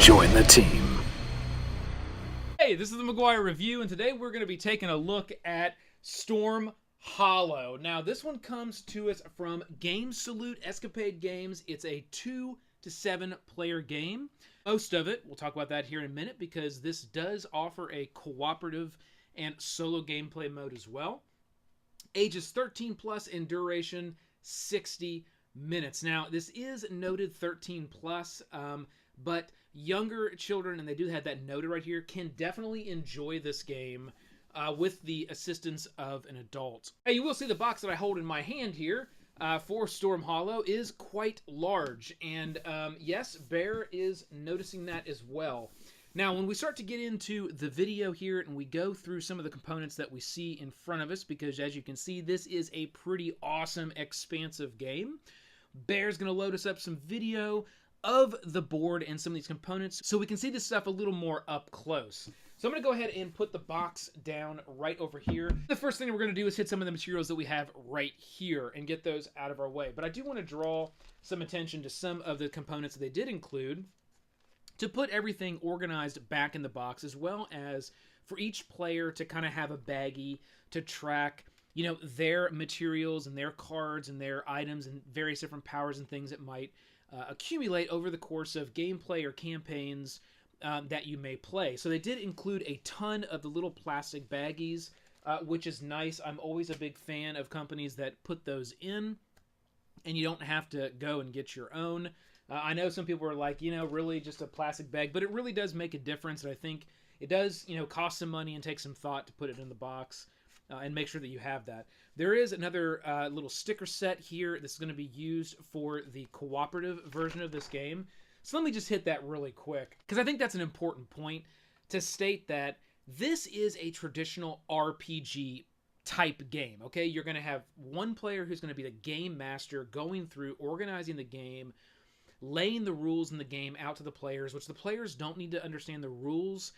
Join the team. Hey, this is the McGuire Review, and today we're going to be taking a look at Storm Hollow. Now, this one comes to us from Game Salute Escapade Games. It's a 2 to 7 player game. Most of it, we'll talk about that here in a minute, because this does offer a cooperative and solo gameplay mode as well. Ages 13 plus in duration 60 minutes. Now, this is noted 13 plus, but younger children, and they do have that noted right here, can definitely enjoy this game with the assistance of an adult. Hey, you will see the box that I hold in my hand here for Storm Hollow is quite large, and yes, Bear is noticing that as well. Now, when we start to get into the video here and we go through some of the components that we see in front of us, because as you can see, this is a pretty awesome, expansive game, Bear's going to load us up some video of the board and some of these components so we can see this stuff a little more up close. So I'm going to go ahead and put the box down right over here. The first thing we're going to do is hit some of the materials that we have right here and get those out of our way. But I do want to draw some attention to some of the components that they did include to put everything organized back in the box, as well as for each player to kind of have a baggie to track, you know, their materials and their cards and their items and various different powers and things that might accumulate over the course of gameplay or campaigns that you may play. So they did include a ton of the little plastic baggies, which is nice. I'm always a big fan of companies that put those in, and you don't have to go and get your own. I know some people are like, you know, really just a plastic bag, but it really does make a difference, and I think it does, you know, cost some money and take some thought to put it in the box and make sure that you have that. There is another little sticker set here that's going to be used for the cooperative version of this game. So let me just hit that really quick, because I think that's an important point to state that this is a traditional RPG type game, okay? You're going to have one player who's going to be the game master, going through, organizing the game, laying the rules in the game out to the players, which the players don't need to understand the rules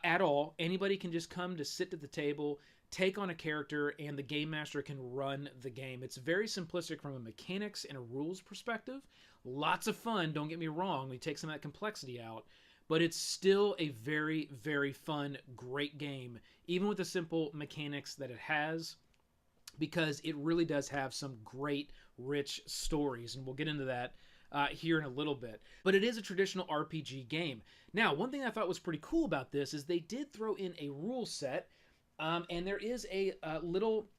at all. Anybody can just come to sit at the table, take on a character, and the game master can run the game. It's very simplistic from a mechanics and a rules perspective. Lots of fun, don't get me wrong. We take some of that complexity out, but it's still a very, very fun, great game, even with the simple mechanics that it has, because it really does have some great, rich stories, and we'll get into that here in a little bit. But it is a traditional RPG game. Now, one thing I thought was pretty cool about this is they did throw in a rule set, and there is a little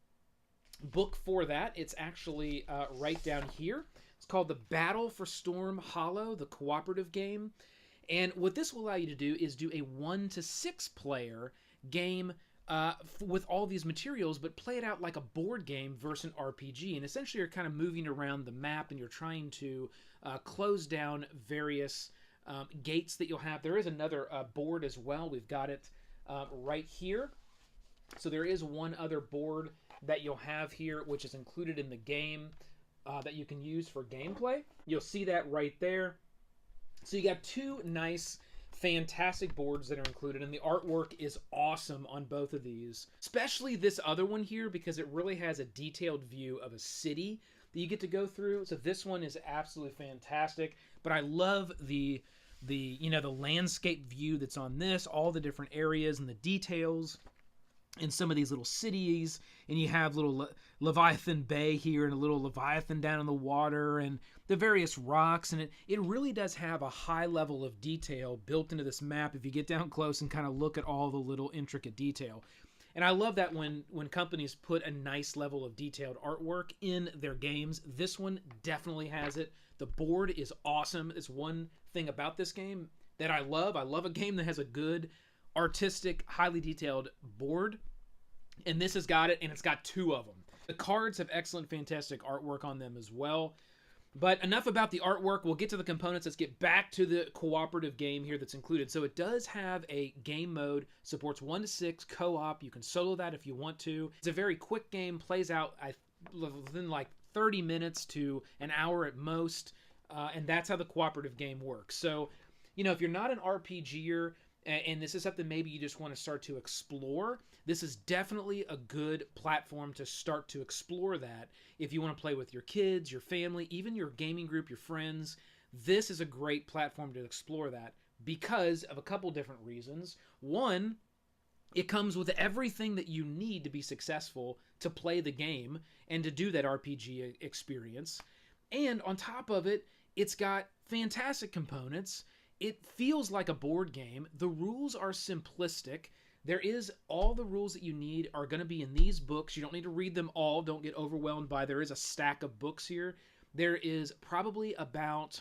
book for that. It's actually right down here. It's called The Battle for Storm Hollow, the cooperative game. And what this will allow you to do is do a 1 to 6 player game with all these materials, but play it out like a board game versus an RPG. And essentially you're kind of moving around the map and you're trying to close down various gates that you'll have. There is another board as well. We've got it right here. So there is one other board that you'll have here, which is included in the game that you can use for gameplay. You'll see that right there. So you got two nice, fantastic boards that are included, and the artwork is awesome on both of these. Especially this other one here, because it really has a detailed view of a city that you get to go through. So this one is absolutely fantastic. But I love the landscape view that's on this, all the different areas and the details in some of these little cities, and you have little Leviathan Bay here and a little Leviathan down in the water and the various rocks, and it really does have a high level of detail built into this map if you get down close and kind of look at all the little intricate detail. And I love that when companies put a nice level of detailed artwork in their games. This one definitely has it. The board is awesome. It's one thing about this game that I love. I love a game that has a good artistic, highly detailed board, and this has got it, and it's got two of them. The cards have excellent, fantastic artwork on them as well. But enough about the artwork. We'll get to the components. Let's get back to the cooperative game here that's included. So it does have a game mode, supports 1 to 6 co-op. You can solo that if you want to. It's a very quick game, plays out within like 30 minutes to an hour at most, and that's how the cooperative game works. So, you know, if you're not an RPGer, and this is something maybe you just want to start to explore, this is definitely a good platform to start to explore that. If you want to play with your kids, your family, even your gaming group, your friends, this is a great platform to explore that. because of a couple different reasons. One, it comes with everything that you need to be successful to play the game and to do that RPG experience. And on top of it, it's got fantastic components. It feels like a board game. The rules are simplistic. All the rules that you need are going to be in these books. You don't need to read them all. Don't get overwhelmed by, there is a stack of books here. There is probably about,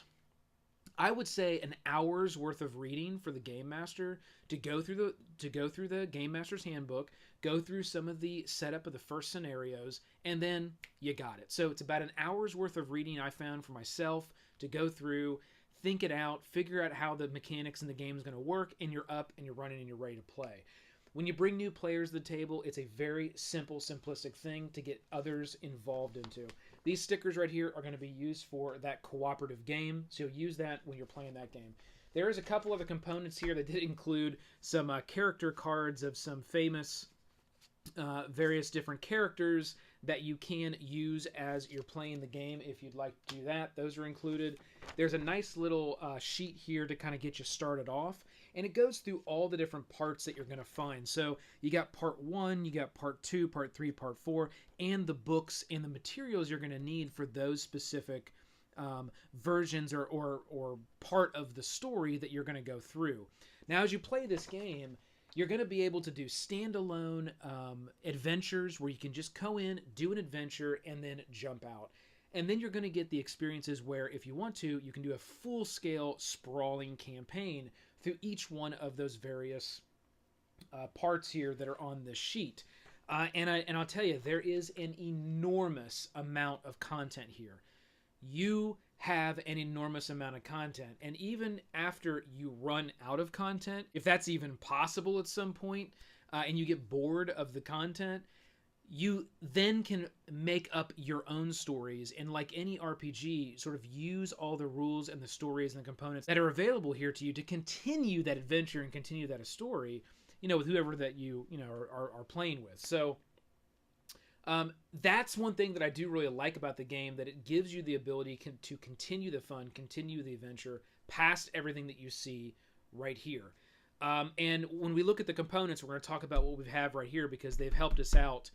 I would say, an hour's worth of reading for the Game Master to go through the Game Master's Handbook, go through some of the setup of the first scenarios, and then you got it. So it's about an hour's worth of reading I found for myself to go through, think it out, figure out how the mechanics in the game is going to work, and you're up and you're running and you're ready to play. When you bring new players to the table, it's a very simple, simplistic thing to get others involved into. These stickers right here are going to be used for that cooperative game, so you'll use that when you're playing that game. There is a couple other components here that did include some character cards of some famous various different characters that you can use as you're playing the game if you'd like to do that. Those are included. There's a nice little sheet here to kind of get you started off, and it goes through all the different parts that you're going to find. So you got part 1, you got part 2, part 3, part 4, and the books and the materials you're going to need for those specific versions or part of the story that you're going to go through. Now, as you play this game, you're going to be able to do standalone adventures where you can just go in, do an adventure, and then jump out. And then you're going to get the experiences where, if you want to, you can do a full-scale sprawling campaign through each one of those various parts here that are on this sheet. And I'll tell you, there is an enormous amount of content here. You have an enormous amount of content, and even after you run out of content, if that's even possible at some point, and you get bored of the content, you then can make up your own stories, and like any RPG, sort of use all the rules and the stories and the components that are available here to you to continue that adventure and continue that story, with whoever that you are playing with. So that's one thing that I do really like about the game, that it gives you the ability to continue the fun, continue the adventure past everything that you see right here. And when we look at the components, we're going to talk about what we have right here because they've helped us out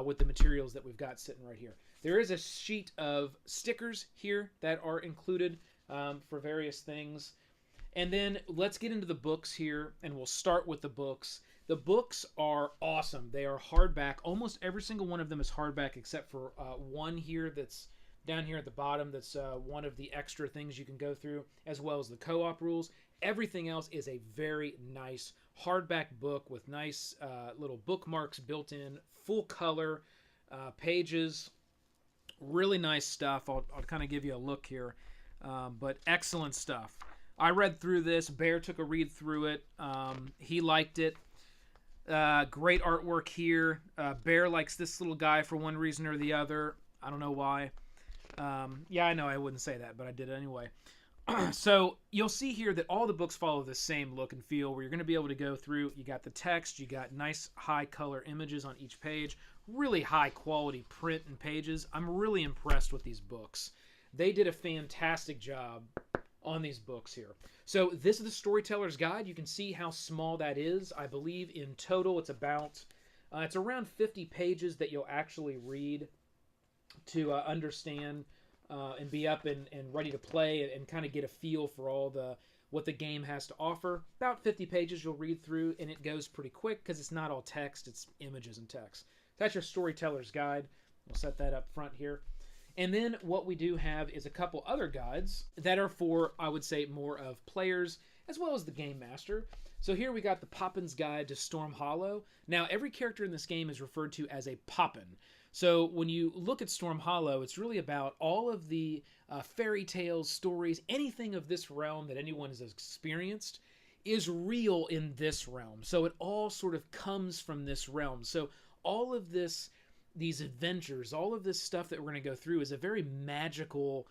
with the materials that we've got sitting right here. There is a sheet of stickers here that are included for various things. And then let's get into the books here, and we'll start with the books. The books are awesome. They are hardback. Almost every single one of them is hardback except for one here that's down here at the bottom. That's one of the extra things you can go through, as well as the co-op rules. Everything else is a very nice hardback book with nice little bookmarks built in, full color pages. Really nice stuff. I'll kind of give you a look here, but excellent stuff. I read through this. Bear took a read through it. He liked it. Great artwork here. Bear likes this little guy for one reason or the other. I don't know why. Yeah, I know I wouldn't say that, but I did it anyway. So you'll see here that all the books follow the same look and feel, where you're going to be able to go through. You got the text. You got nice high color images on each page. Really high quality print and pages. I'm really impressed with these books. They did a fantastic job on these books here. So this is the Storyteller's Guide. You can see how small that is. I believe in total it's around 50 pages that you'll actually read to understand and be up and ready to play and kind of get a feel for what the game has to offer. About 50 pages you'll read through, and it goes pretty quick because it's not all text, it's images and text. That's your Storyteller's Guide. We'll set that up front here. And then what we do have is a couple other guides that are for, I would say, more of players as well as the Game Master. So here we got the Poppins Guide to Storm Hollow. Now, every character in this game is referred to as a Poppin. So when you look at Storm Hollow, it's really about all of the fairy tales, stories, anything of this realm that anyone has experienced is real in this realm. So it all sort of comes from this realm. So all of these adventures, all of this stuff that we're going to go through is a very magical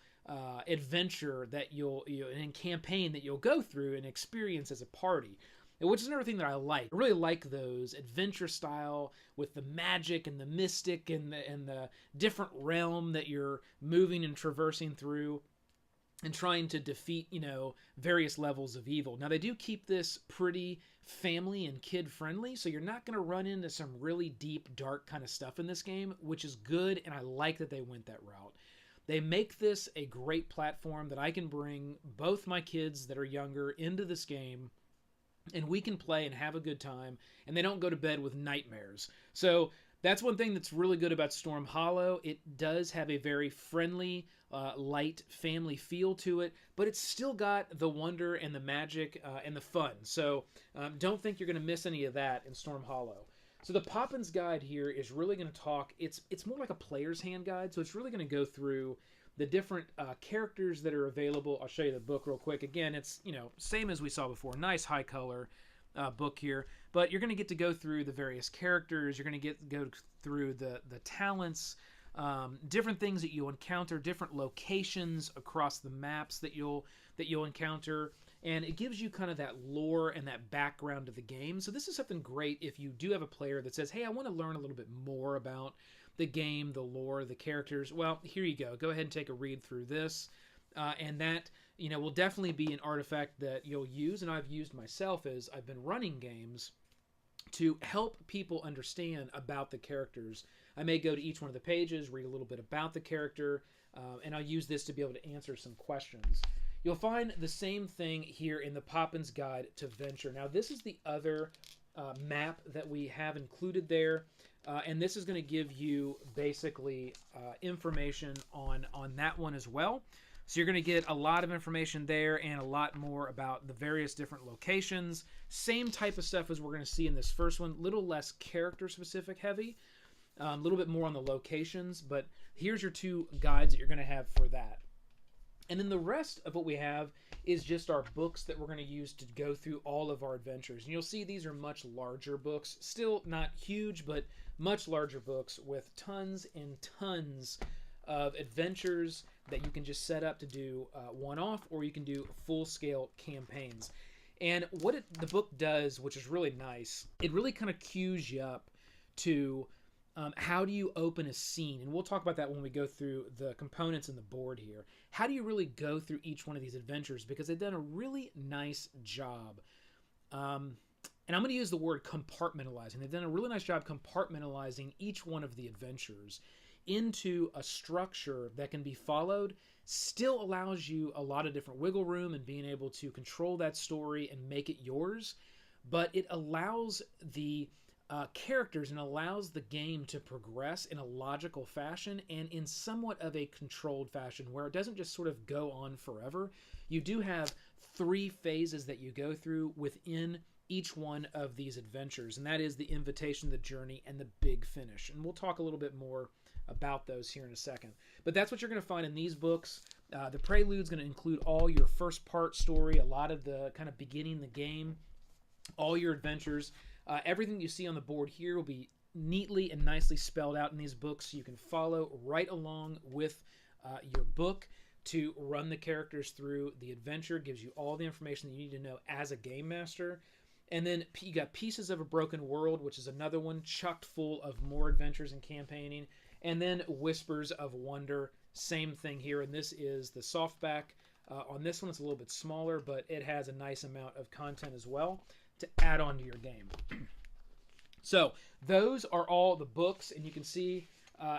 adventure that and campaign that you'll go through and experience as a party, which is another thing that I like. I really like those adventure style with the magic and the mystic and the different realm that you're moving and traversing through. and trying to defeat, various levels of evil. Now, they do keep this pretty family and kid friendly, so you're not going to run into some really deep, dark kind of stuff in this game, which is good, and I like that they went that route. They make this a great platform that I can bring both my kids that are younger into this game, and we can play and have a good time, and they don't go to bed with nightmares. So that's one thing that's really good about Storm Hollow. It does have a very friendly, light family feel to it, but it's still got the wonder and the magic and the fun. So don't think you're going to miss any of that in Storm Hollow. So the Poppins guide here is really going to talk, it's more like a player's hand guide, so it's really going to go through the different characters that are available. I'll show you the book real quick. Again, it's, same as we saw before. Nice high color book here. But you're going to get to go through the various characters. You're going to go through the talents, different things that you'll encounter, different locations across the maps that you'll encounter. And it gives you kind of that lore and that background of the game. So this is something great if you do have a player that says, hey, I want to learn a little bit more about the game, the lore, the characters. Well, here you go. Go ahead and take a read through this. And that, will definitely be an artifact that you'll use, and I've used myself as I've been running games to help people understand about the characters. I may go to each one of the pages, read a little bit about the character, and I'll use this to be able to answer some questions. You'll find the same thing here in the Poppins Guide to Venture. Now, this is the other map that we have included there, and this is going to give you basically information on that one as well. So you're going to get a lot of information there and a lot more about the various different locations. Same type of stuff as we're going to see in this first one. Little less character-specific heavy. A little bit more on the locations. But here's your two guides that you're going to have for that. And then the rest of what we have is just our books that we're going to use to go through all of our adventures. And you'll see these are much larger books. Still not huge, but much larger books with tons and tons of adventures that you can just set up to do one-off, or you can do full-scale campaigns. And what the book does, which is really nice, it really kind of cues you up to how do you open a scene. And we'll talk about that when we go through the components in the board here. How do you really go through each one of these adventures? Because they've done a really nice job. And I'm going to use the word compartmentalizing. They've done a really nice job compartmentalizing each one of the adventures into a structure that can be followed, still allows you a lot of different wiggle room and being able to control that story and make it yours, but it allows the characters and allows the game to progress in a logical fashion and in somewhat of a controlled fashion where it doesn't just sort of go on forever. You do have 3 phases that you go through within each one of these adventures, and that is the invitation, the journey, and the big finish. And we'll talk a little bit more about those here in a second. But that's what you're going to find in these books. The Prelude is going to include all your first part story, a lot of the kind of beginning the game, all your adventures. Everything you see on the board here will be neatly and nicely spelled out in these books, so you can follow right along with your book to run the characters through the adventure. It gives you all the information that you need to know as a game master. And then you got Pieces of a Broken World, which is another one chocked full of more adventures and campaigning. And then Whispers of Wonder, same thing here. And this is the softback. On this one, it's a little bit smaller, but it has a nice amount of content as well to add on to your game. So those are all the books, and you can see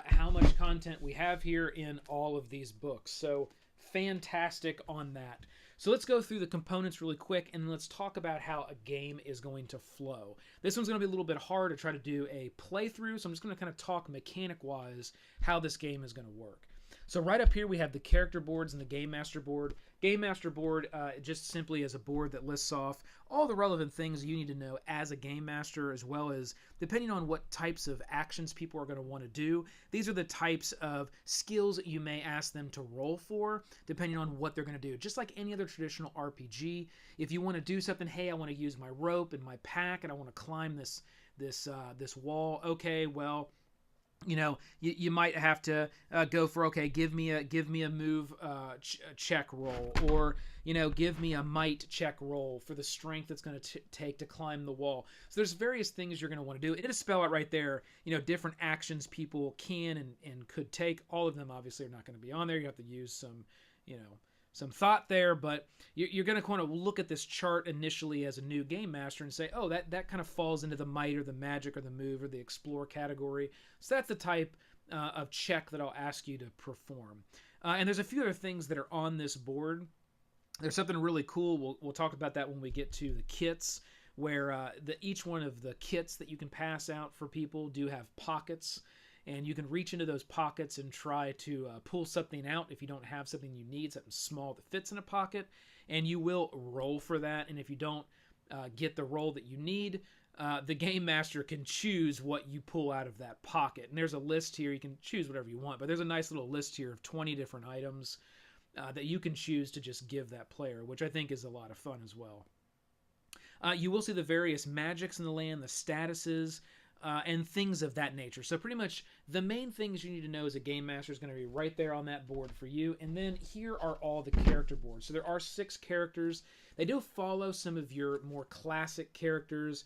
how much content we have here in all of these books. So fantastic on that. So let's go through the components really quick, and let's talk about how a game is going to flow. This one's going to be a little bit hard to try to do a playthrough, so I'm just going to kind of talk mechanic-wise how this game is going to work. So right up here we have the character boards and the Game Master board. Game Master board just simply is a board that lists off all the relevant things you need to know as a Game Master, as well as depending on what types of actions people are going to want to do. These are the types of skills that you may ask them to roll for, depending on what they're going to do. Just like any other traditional RPG, if you want to do something, hey, I want to use my rope and my pack, and I want to climb this wall. Okay, well, you might have to go for, okay, give me a move check roll, or give me a might check roll for the strength it's going to take to climb the wall. So there's various things you're going to want to do. It'll spell out right there, different actions people can and could take. All of them obviously are not going to be on there. You have to use some some thought there, but you're going to kind of look at this chart initially as a new game master and say, oh, that kind of falls into the might or the magic or the move or the explore category. So that's the type of check that I'll ask you to perform. And there's a few other things that are on this board. There's something really cool. We'll talk about that when we get to the kits, where each one of the kits that you can pass out for people do have pockets. And you can reach into those pockets and try to pull something out if you don't have something you need, something small that fits in a pocket. And you will roll for that. And if you don't get the roll that you need, the game master can choose what you pull out of that pocket. And there's a list here. You can choose whatever you want. But there's a nice little list here of 20 different items that you can choose to just give that player, which I think is a lot of fun as well. You will see the various magics in the land, the statuses, and things of that nature. So pretty much the main things you need to know as a game master is going to be right there on that board for you. And then here are all the character boards. So there are 6 characters. They do follow some of your more classic characters,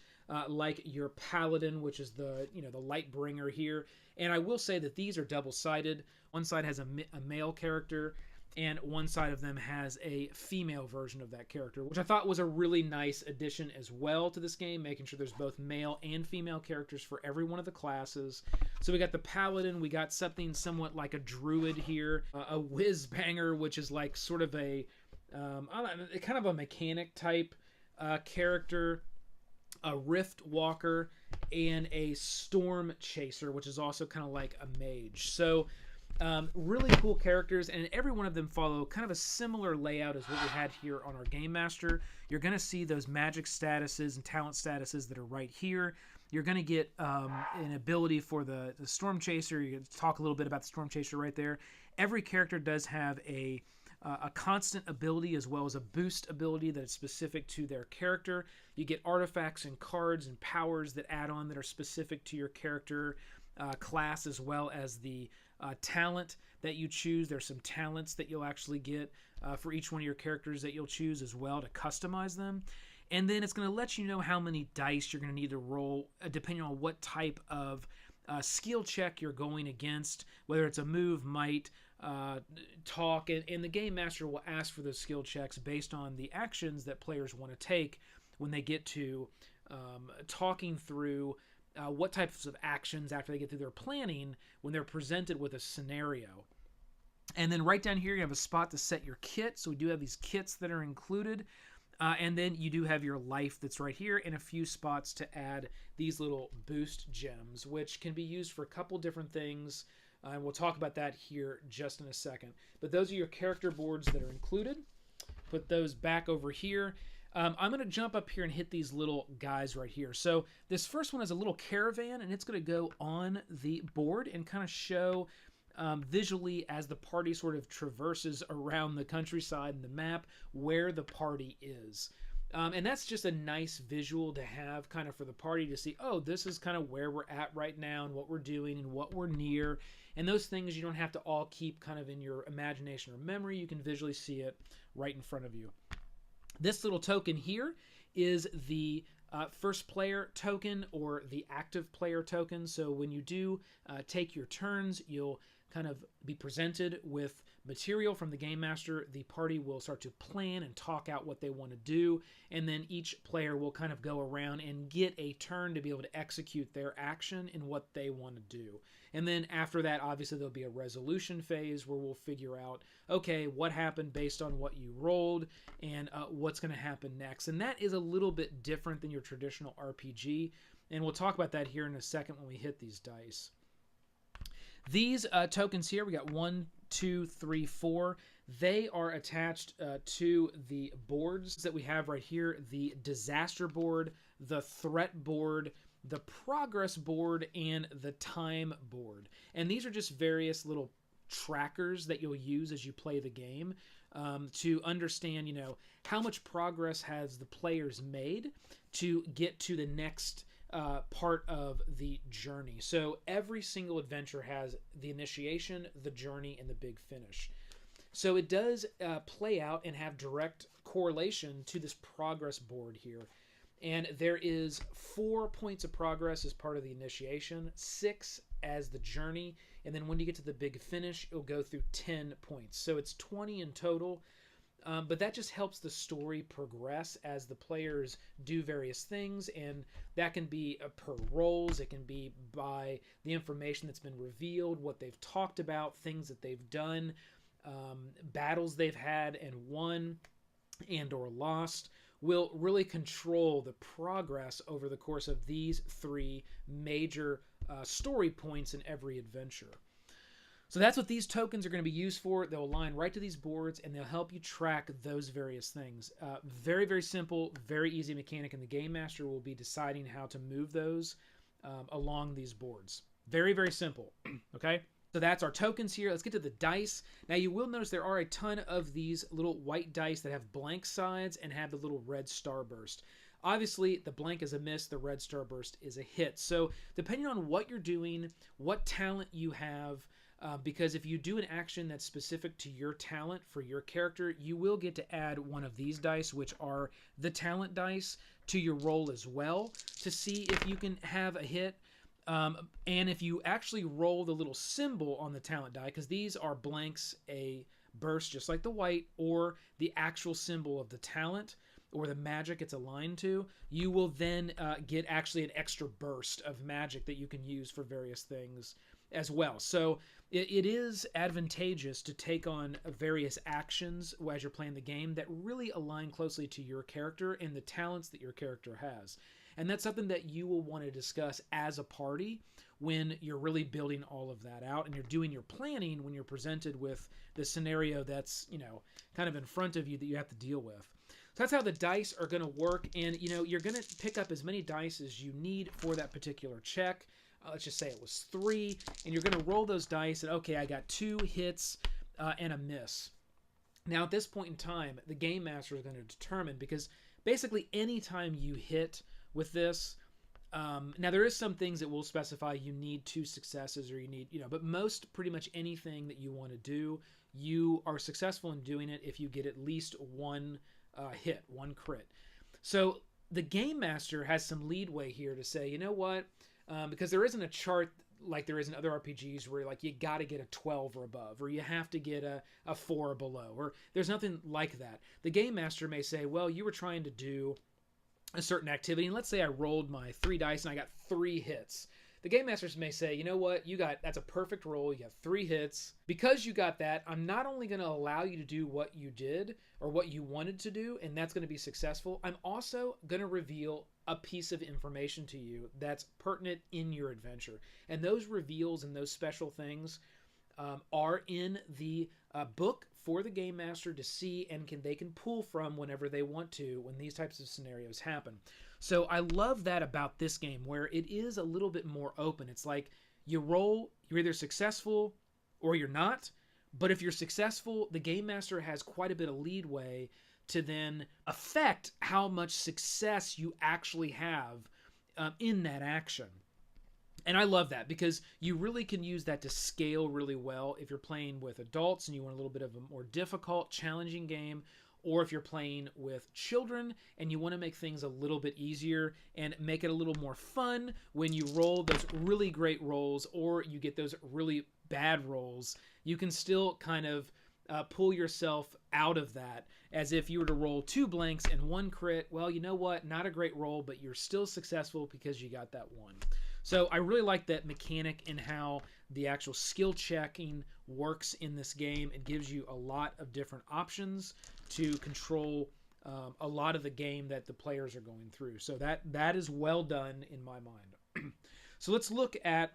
like your paladin, which is the light bringer here. And I will say that these are double-sided. One side has a male character, and one side of them has a female version of that character, which I thought was a really nice addition as well to this game, making sure there's both male and female characters for every one of the classes. So we got the paladin, we got something somewhat like a druid here, a whiz banger, which is like sort of a kind of a mechanic type character, a rift walker, and a storm chaser, which is also kind of like a mage. So really cool characters, and every one of them follow kind of a similar layout as what we had here on our Game Master. You're going to see those magic statuses and talent statuses that are right here. You're going to get an ability for the Storm Chaser. You're going to talk a little bit about the Storm Chaser right there. Every character does have a constant ability as well as a boost ability that is specific to their character. You get artifacts and cards and powers that add on that are specific to your character class, as well as the talent that you choose. There's some talents that you'll actually get for each one of your characters that you'll choose as well to customize them. And then it's going to let you know how many dice you're going to need to roll depending on what type of skill check you're going against, whether it's a move, might, talk, and the Game Master will ask for those skill checks based on the actions that players want to take when they get to talking through what types of actions after they get through their planning when they're presented with a scenario. And then right down here you have a spot to set your kit. So we do have these kits that are included. And then you do have your life that's right here, and a few spots to add these little boost gems, which can be used for a couple different things. And we'll talk about that here just in a second. But those are your character boards that are included. Put those back over here. I'm going to jump up here and hit these little guys right here. So this first one is a little caravan, and it's going to go on the board and kind of show visually as the party sort of traverses around the countryside and the map where the party is. And that's just a nice visual to have kind of for the party to see, oh, this is kind of where we're at right now and what we're doing and what we're near. And those things you don't have to all keep kind of in your imagination or memory. You can visually see it right in front of you. This little token here is the first player token or the active player token. So when you do take your turns, you'll kind of be presented with material from the Game Master. The party will start to plan and talk out what they want to do, and then each player will kind of go around and get a turn to be able to execute their action in what they want to do. And then after that, obviously there'll be a resolution phase where we'll figure out, okay, what happened based on what you rolled and what's going to happen next. And that is a little bit different than your traditional RPG, and we'll talk about that here in a second when we hit these dice. These tokens here, we got 1, 2, 3, 4. They are attached to the boards that we have right here. The disaster board, the threat board, the progress board, and the time board. And these are just various little trackers that you'll use as you play the game to understand, you know, how much progress has the players made to get to the next part of the journey. So every single adventure has the initiation, the journey, and the big finish. So it does play out and have direct correlation to this progress board here. And there is 4 points of progress as part of the initiation, 6 as the journey, and then when you get to the big finish, it'll go through 10 points. So it's 20 in total. but that just helps the story progress as the players do various things, and that can be per roles, it can be by the information that's been revealed, what they've talked about, things that they've done, battles they've had and won and or lost, will really control the progress over the course of these three major story points in every adventure. So that's what these tokens are going to be used for. They'll align right to these boards, and they'll help you track those various things. Very, very simple, very easy mechanic, and the Game Master will be deciding how to move those along these boards. Very, very simple, okay? So that's our tokens here. Let's get to the dice. Now you will notice there are a ton of these little white dice that have blank sides and have the little red starburst. Obviously, the blank is a miss, the red starburst is a hit. So depending on what you're doing, what talent you have, because if you do an action that's specific to your talent for your character, you will get to add one of these dice, which are the talent dice, to your roll as well to see if you can have a hit. And if you actually roll the little symbol on the talent die, because these are blanks, a burst just like the white, or the actual symbol of the talent or the magic it's aligned to, you will then get actually an extra burst of magic that you can use for various things as well. So it is advantageous to take on various actions as you're playing the game that really align closely to your character and the talents that your character has. And that's something that you will want to discuss as a party when you're really building all of that out and you're doing your planning when you're presented with the scenario that's, kind of in front of you that you have to deal with. So that's how the dice are going to work. And, you're going to pick up as many dice as you need for that particular check. Let's just say it was 3, and you're going to roll those dice, and okay, I got 2 hits and a miss. Now, at this point in time, the Game Master is going to determine, because basically any time you hit with this, now there is some things that will specify you need 2 successes, or you need, but pretty much anything that you want to do, you are successful in doing it if you get at least 1 hit, 1 crit. So the Game Master has some leadway here to say, you know what? Because there isn't a chart like there is in other RPGs where you got to get a 12 or above, or you have to get a 4 or below, or there's nothing like that. The Game Master may say, well, you were trying to do a certain activity, and let's say I rolled my 3 dice and I got 3 hits. The Game Masters may say, you know what, that's a perfect roll, you got 3 hits. Because you got that, I'm not only going to allow you to do what you did, or what you wanted to do, and that's going to be successful, I'm also going to reveal a piece of information to you that's pertinent in your adventure. And those reveals and those special things are in the book for the Game Master to see, and they can pull from whenever they want to when these types of scenarios happen. So I love that about this game, where it is a little bit more open. It's like you roll, you're either successful or you're not. But if you're successful, the Game Master has quite a bit of leadway to then affect how much success you actually have in that action. And I love that, because you really can use that to scale really well if you're playing with adults and you want a little bit of a more difficult, challenging game, or if you're playing with children and you want to make things a little bit easier and make it a little more fun when you roll those really great rolls or you get those really bad rolls. You can still kind of pull yourself out of that, as if you were to roll 2 blanks and 1 crit. Well, you know what? Not a great roll, but you're still successful because you got that 1. So I really like that mechanic in how the actual skill checking works in this game. It gives you a lot of different options to control a lot of the game that the players are going through. So that is well done in my mind. So let's look at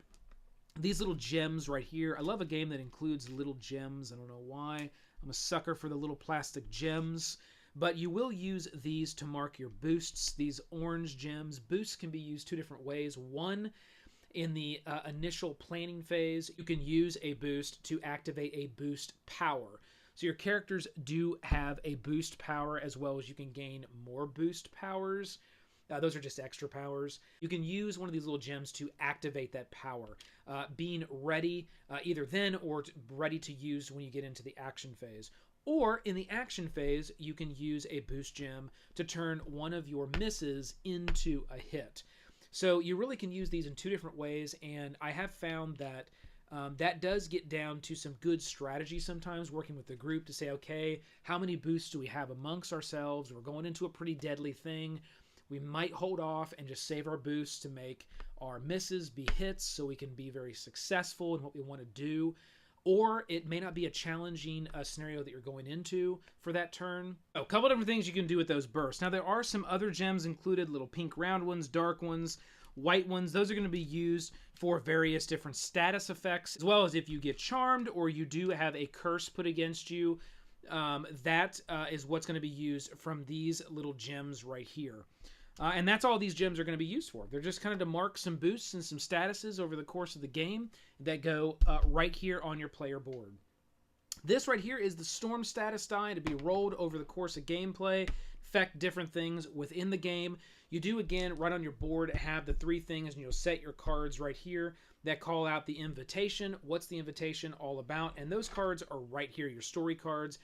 these little gems right here. I love a game that includes little gems. I don't know why. I'm a sucker for the little plastic gems. But you will use these to mark your boosts, these orange gems. Boosts can be used 2 different ways. One, in the initial planning phase, you can use a boost to activate a boost power. So your characters do have a boost power, as well as you can gain more boost powers. Those are just extra powers. You can use one of these little gems to activate that power, being ready either then or ready to use when you get into the action phase. Or in the action phase, you can use a boost gem to turn one of your misses into a hit. So you really can use these in 2 different ways, and I have found that That does get down to some good strategy sometimes, working with the group to say, okay, how many boosts do we have amongst ourselves? We're going into a pretty deadly thing. We might hold off and just save our boosts to make our misses be hits so we can be very successful in what we want to do. Or it may not be a challenging scenario that you're going into for that turn. A couple different things you can do with those bursts. Now, there are some other gems included, little pink round ones, dark ones, white ones. Those are going to be used for various different status effects, as well as if you get charmed or you do have a curse put against you. That is what's going to be used from these little gems right here. And that's all these gems are going to be used for. They're just kind of to mark some boosts and some statuses over the course of the game that go right here on your player board. This right here is the Storm status die to be rolled over the course of gameplay, affect different things within the game. You do, again, right on your board, have the 3 things, and you'll set your cards right here that call out the invitation. What's the invitation all about? And those cards are right here, your story cards.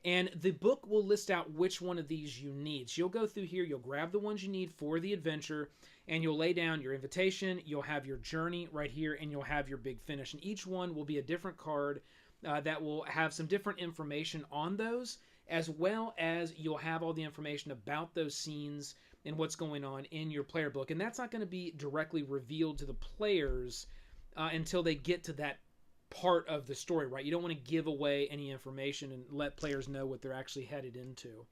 And the book will list out which one of these you need. So you'll go through here, you'll grab the ones you need for the adventure, and you'll lay down your invitation, you'll have your journey right here, and you'll have your big finish. And each one will be a different card that will have some different information on those, as well as you'll have all the information about those scenes and what's going on in your player book. And that's not going to be directly revealed to the players until they get to that part of the story, right? You don't want to give away any information and let players know what they're actually headed into.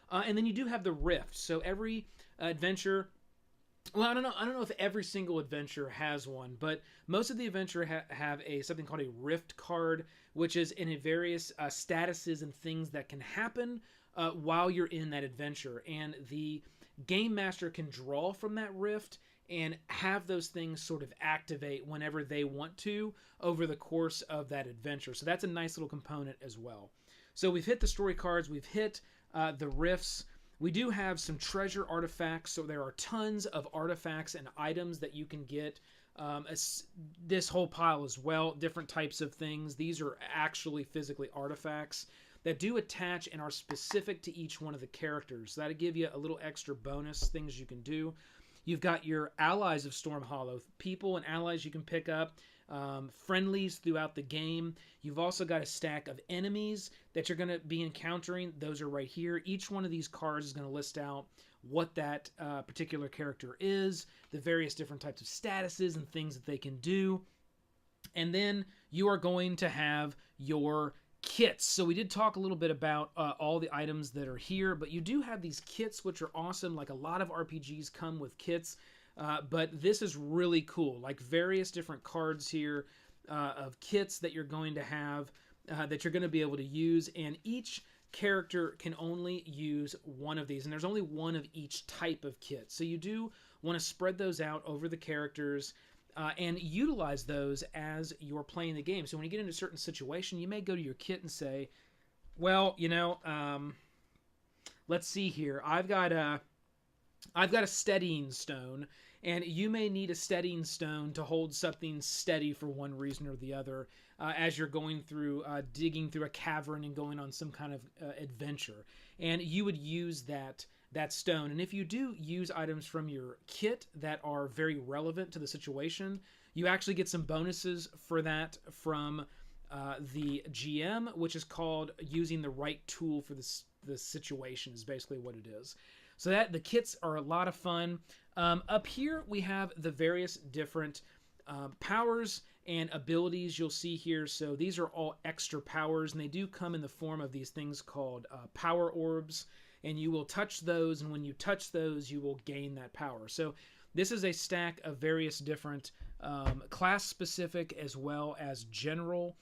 And then you do have the rift. So every adventure, well, I don't know if every single adventure has one, but most of the adventure have something called a rift card, which is in a various statuses and things that can happen while you're in that adventure. And the game master can draw from that rift and have those things sort of activate whenever they want to over the course of that adventure. So that's a nice little component as well. So we've hit the story cards, we've hit the rifts. We do have some treasure artifacts, so there are tons of artifacts and items that you can get. This whole pile as well, different types of things. These are actually physically artifacts that do attach and are specific to each one of the characters. So that'll give you a little extra bonus things you can do. You've got your allies of Storm Hollow, people and allies you can pick up, friendlies throughout the game. You've also got a stack of enemies that you're going to be encountering. Those are right here. Each one of these cards is going to list out what that particular character is, the various different types of statuses and things that they can do. And then you are going to have your kits. So we did talk a little bit about all the items that are here, but you do have these kits, which are awesome. Like a lot of RPGs come with kits, but this is really cool. Like various different cards here of kits that you're going to have that you're going to be able to use, and each character can only use one of these, and there's only one of each type of kit. So you do want to spread those out over the characters and utilize those as you're playing the game. So when you get into a certain situation, you may go to your kit and say, well, you know, let's see here. I've got a steadying stone, and you may need a steadying stone to hold something steady for one reason or the other as you're going through, digging through a cavern and going on some kind of adventure. And you would use that stone. And if you do use items from your kit that are very relevant to the situation, you actually get some bonuses for that from the GM, which is called using the right tool for the situation is basically what it is. So that the kits are a lot of fun. Up here we have the various different powers and abilities you'll see here. So these are all extra powers, and they do come in the form of these things called power orbs. And you will touch those, and when you touch those, you will gain that power. So this is a stack of various different class-specific as well as general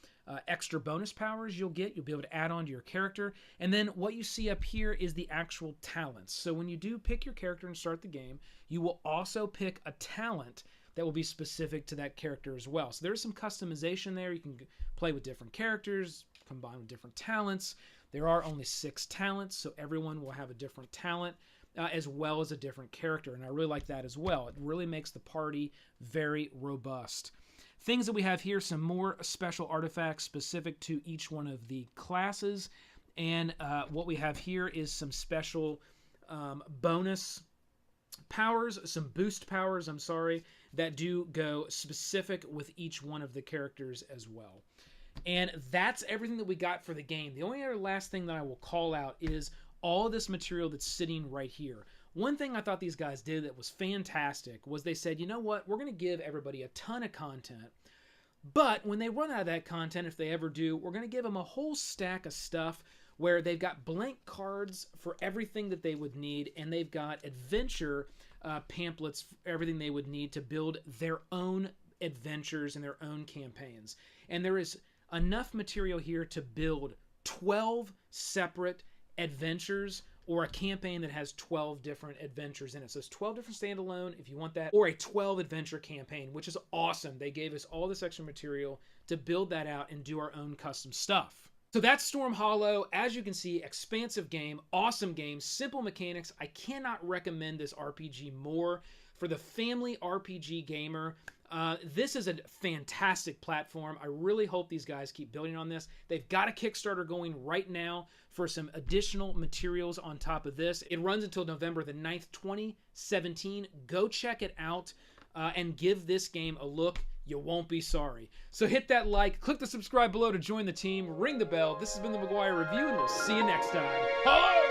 extra bonus powers you'll get. You'll be able to add on to your character. And then what you see up here is the actual talents. So when you do pick your character and start the game, you will also pick a talent that will be specific to that character as well. So there's some customization there. You can play with different characters, combine with different talents. There are only 6 talents, so everyone will have a different talent as well as a different character, and I really like that as well. It really makes the party very robust. Things that we have here, some more special artifacts specific to each one of the classes, and what we have here is some special bonus powers, some boost powers, I'm sorry, that do go specific with each one of the characters as well. And that's everything that we got for the game. The only other last thing that I will call out is all this material that's sitting right here. One thing I thought these guys did that was fantastic was they said, you know what, we're going to give everybody a ton of content, but when they run out of that content, if they ever do, we're going to give them a whole stack of stuff where they've got blank cards for everything that they would need, and they've got adventure pamphlets for everything they would need to build their own adventures and their own campaigns. And there is enough material here to build 12 separate adventures, or a campaign that has 12 different adventures in it. So it's 12 different standalone if you want that, or a 12 adventure campaign, which is awesome. They gave us all this extra material to build that out and do our own custom stuff. So that's Storm Hollow. As you can see, expansive game, awesome game, simple mechanics. I cannot recommend this RPG more. For the family RPG gamer, this is a fantastic platform. I really hope these guys keep building on this. They've got a Kickstarter going right now for some additional materials on top of this. It runs until November the 9th, 2017. Go check it out and give this game a look. You won't be sorry. So hit that like, click the subscribe below to join the team, ring the bell. This has been the McGuire Review, and we'll see you next time. Hello!